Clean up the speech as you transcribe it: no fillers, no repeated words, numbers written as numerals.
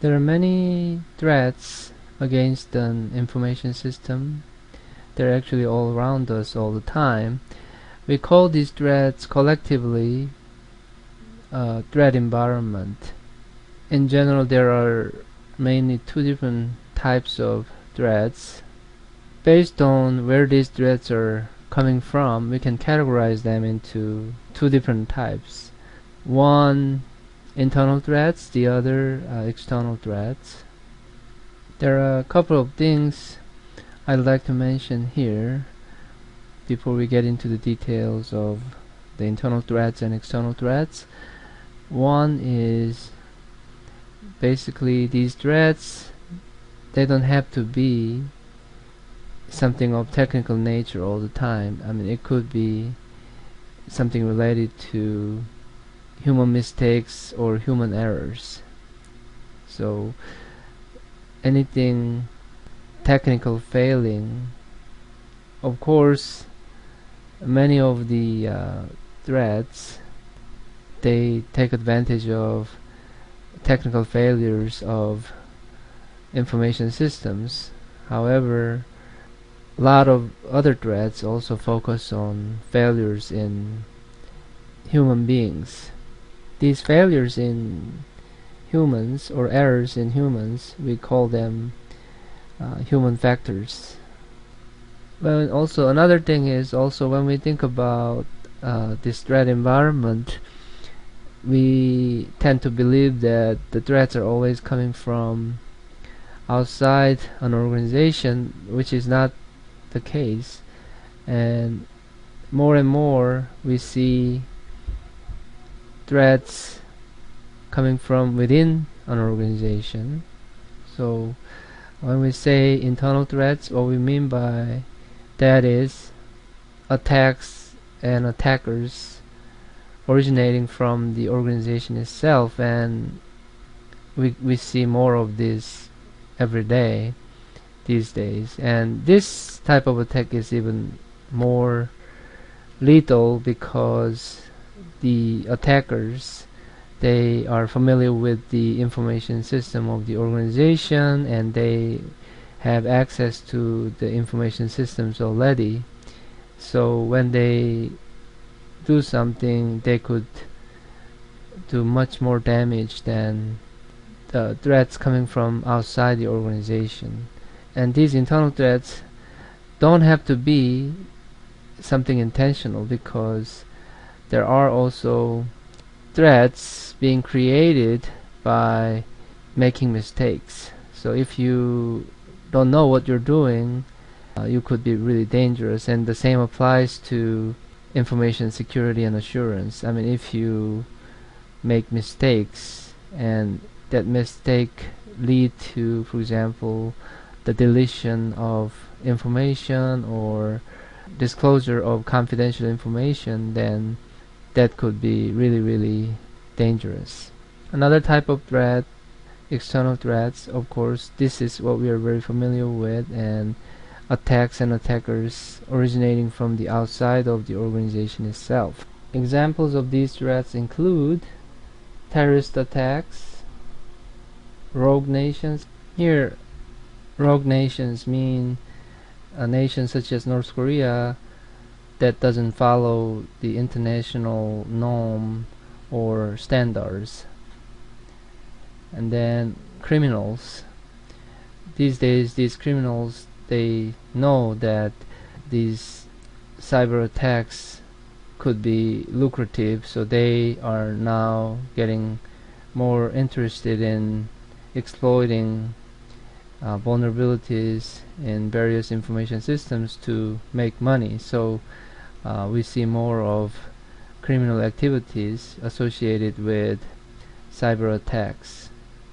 There are many threats against an information system. They're actually all around us all the time. We call these threats collectively threat environment. In general, there are mainly two different types of threats. Based on where these threats are coming from, we can categorize them into two different types. One, internal threats, the other, external threats. There are a couple of things I'd like to mention here before we get into the details of the internal threats and external threats. One is basically these threats, they don't have to be something of technical nature all the time. I mean, it could be something related to human mistakes or human errors. So anything technical failing, of course, many of the threats, they take advantage of technical failures of information systems. However, a lot of other threats also focus on failures in human beings. These failures in humans, or errors in humans, we call them human factors. Well, also another thing is also when we think about this threat environment, we tend to believe that the threats are always coming from outside an organization, which is not the case. And more we see threats coming from within an organization. So when we say internal threats, what we mean by that is attacks and attackers originating from the organization itself, and we see more of this every day these days. And this type of attack is even more lethal because the attackers, they are familiar with the information system of the organization, and they have access to the information systems already. So when they do something, they could do much more damage than the threats coming from outside the organization. And these internal threats don't have to be something intentional, because there are also threats being created by making mistakes. So if you don't know what you're doing, you could be really dangerous. And the same applies to information security and assurance. I mean, if you make mistakes and that mistake lead to, for example, the deletion of information or disclosure of confidential information, then that could be really dangerous. Another type of threat, external threats, of course, this is what we are very familiar with, and attacks and attackers originating from the outside of the organization itself. Examples of these threats include terrorist attacks, rogue nations. Here, rogue nations mean a nation such as North Korea that doesn't follow the international norm or standards. And then criminals. These days, these criminals, they know that these cyber attacks could be lucrative, so they are now getting more interested in exploiting vulnerabilities in various information systems to make money. So we see more of criminal activities associated with cyber attacks.